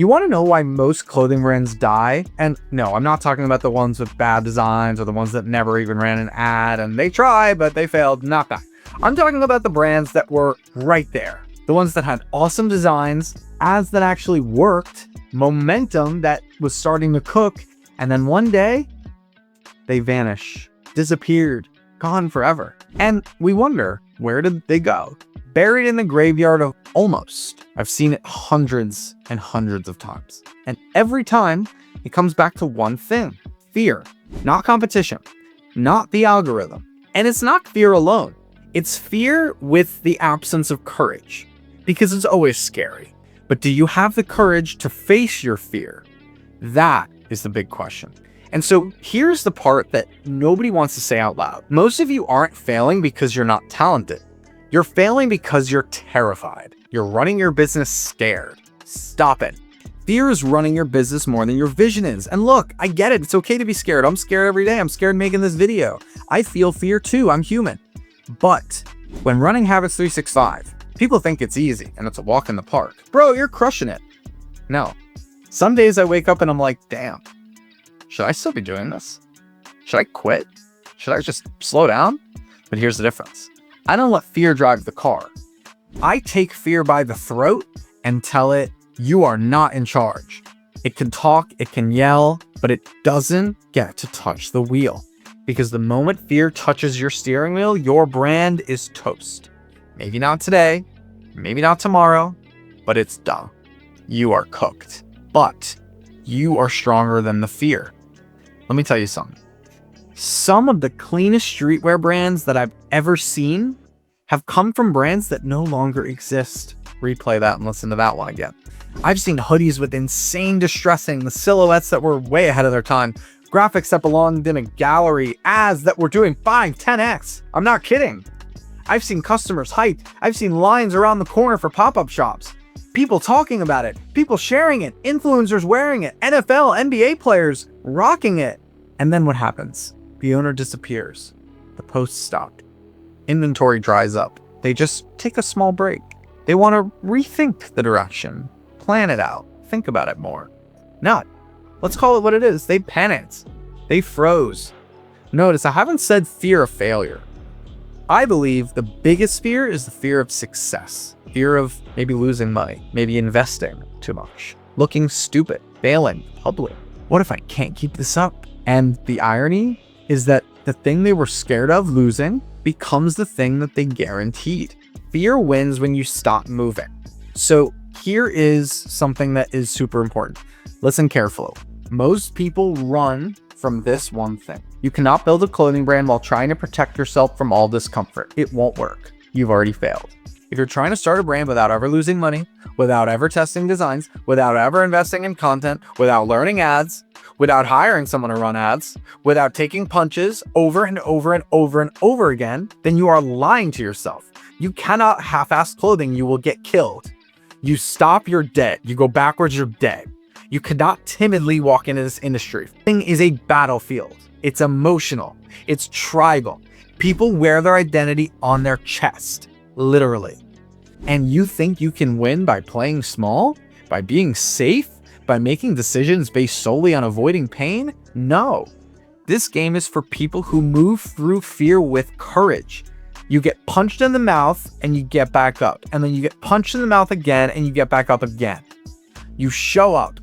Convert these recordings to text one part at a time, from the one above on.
You want to know why most clothing brands die? And no, I'm not talking about the ones with bad designs or the ones that never even ran an ad and they tried, but they failed. Not that. I'm talking about the brands that were right there. The ones that had awesome designs, ads that actually worked, momentum that was starting to cook, and then one day, they vanish, disappeared, gone forever. And we wonder, where did they go? Buried in the graveyard of almost. I've seen it hundreds and hundreds of times. And every time, it comes back to one thing: fear, not competition, not the algorithm. And it's not fear alone. It's fear with the absence of courage, because it's always scary. But do you have the courage to face your fear? That is the big question. And so here's the part that nobody wants to say out loud. Most of you aren't failing because you're not talented. You're failing because you're terrified. You're running your business scared. Stop it. Fear is running your business more than your vision is. And look, I get it. It's okay to be scared. I'm scared every day. I'm scared making this video. I feel fear too. I'm human. But when running Habits 365, people think it's easy and it's a walk in the park. Bro, you're crushing it. No. Some days I wake up and I'm like, damn, should I still be doing this? Should I quit? Should I just slow down? But here's the difference. I don't let fear drive the car. I take fear by the throat and tell it, you are not in charge. It can talk, it can yell, but it doesn't get to touch the wheel. Because the moment fear touches your steering wheel, your brand is toast. Maybe not today, maybe not tomorrow, but it's done. You are cooked. But you are stronger than the fear. Let me tell you something. Some of the cleanest streetwear brands that I've ever seen have come from brands that no longer exist. Replay that and listen to that one again. I've seen hoodies with insane distressing, the silhouettes that were way ahead of their time, graphics that belonged in a gallery, ads that were doing 5, 10x. I'm not kidding. I've seen customers hyped. I've seen lines around the corner for pop-up shops. People talking about it, people sharing it, influencers wearing it, NFL, NBA players rocking it. And then what happens? The owner disappears. The posts stop. Inventory dries up. They just take a small break. They want to rethink the direction, plan it out, think about it more. Not. Let's call it what it is. They panicked. They froze. Notice I haven't said fear of failure. I believe the biggest fear is the fear of success. Fear of maybe losing money, maybe investing too much, looking stupid, failing public. What if I can't keep this up? And the irony is that the thing they were scared of losing becomes the thing that they guaranteed. Fear wins when you stop moving. So here is something that is super important. Listen carefully. Most people run from this one thing. You cannot build a clothing brand while trying to protect yourself from all discomfort. It won't work. You've already failed. If you're trying to start a brand without ever losing money, without ever testing designs, without ever investing in content, without learning ads, without hiring someone to run ads, without taking punches over and over and over and over again, then you are lying to yourself. You cannot half-ass clothing. You will get killed. You stop, you're dead. You go backwards, you're dead. You cannot timidly walk into this industry. Thing is a battlefield. It's emotional. It's tribal. People wear their identity on their chest, literally. And you think you can win by playing small? By being safe? By making decisions based solely on avoiding pain? No. This game is for people who move through fear with courage. You get punched in the mouth and you get back up. And then you get punched in the mouth again and you get back up again. You show up.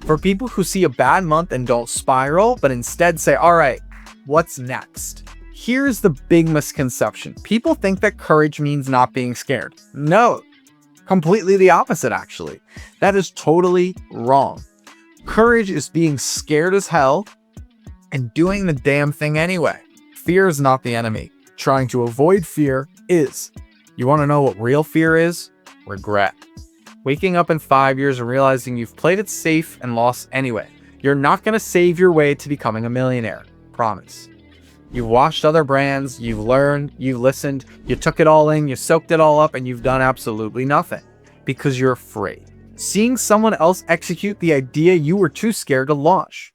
For people who see a bad month and don't spiral, but instead say, all right, what's next? Here's the big misconception. People think that courage means not being scared. No, completely the opposite, actually. That is totally wrong. Courage is being scared as hell and doing the damn thing anyway. Fear is not the enemy. Trying to avoid fear is. You want to know what real fear is? Regret. Waking up in 5 years and realizing you've played it safe and lost anyway. You're not going to save your way to becoming a millionaire. Promise. You've watched other brands, you've learned, you listened, you took it all in, you soaked it all up, and you've done absolutely nothing because you're afraid. Seeing someone else execute the idea you were too scared to launch.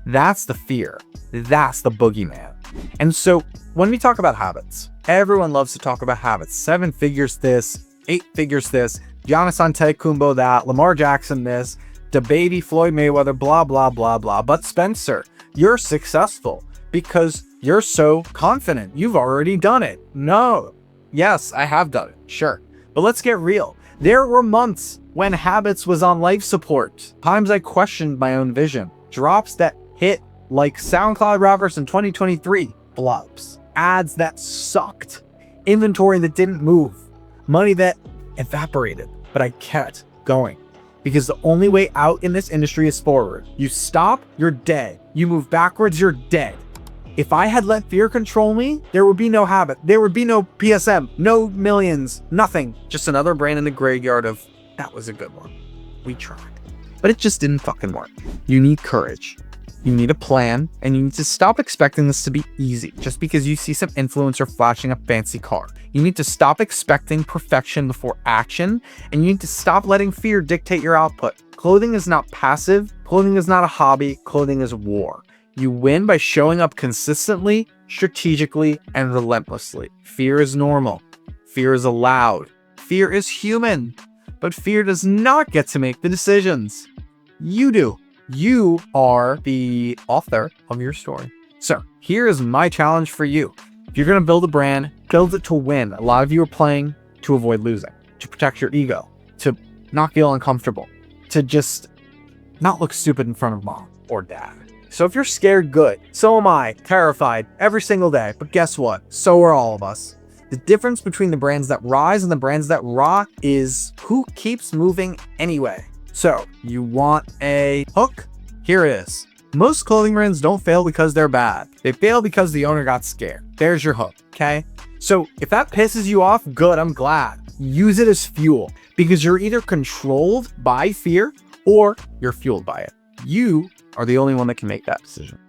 That's the fear. That's the boogeyman. And so when we talk about habits, everyone loves to talk about habits. 7 figures this, 8 figures this, Giannis Antetokounmpo that, Lamar Jackson this, DaBaby, Floyd Mayweather, blah, blah, blah, blah. But Spencer, you're successful because you're so confident. You've already done it. No. Yes, I have done it. Sure. But let's get real. There were months when Habits was on life support. Times I questioned my own vision. Drops that hit like SoundCloud rappers in 2023. Flops. Ads that sucked. Inventory that didn't move. Money that evaporated. But I kept going. Because the only way out in this industry is forward. You stop, you're dead. You move backwards, you're dead. If I had let fear control me, there would be no Habit. There would be no PSM, no millions, nothing. Just another brain in the graveyard of, that was a good one. We tried. But it just didn't fucking work. You need courage. You need a plan, and you need to stop expecting this to be easy just because you see some influencer flashing a fancy car. You need to stop expecting perfection before action, and you need to stop letting fear dictate your output. Clothing is not passive. Clothing is not a hobby. Clothing is war. You win by showing up consistently, strategically, and relentlessly. Fear is normal. Fear is allowed. Fear is human. But fear does not get to make the decisions. You do. You are the author of your story. So here is my challenge for you. If you're going to build a brand, build it to win. A lot of you are playing to avoid losing, to protect your ego, to not feel uncomfortable, to just not look stupid in front of mom or dad. So if you're scared, good. So am I, terrified every single day. But guess what? So are all of us. The difference between the brands that rise and the brands that rot is who keeps moving anyway. So you want a hook? Here it is. Most clothing brands don't fail because they're bad. They fail because the owner got scared. There's your hook, okay? So if that pisses you off, good, I'm glad. Use it as fuel because you're either controlled by fear or you're fueled by it. You are the only one that can make that decision.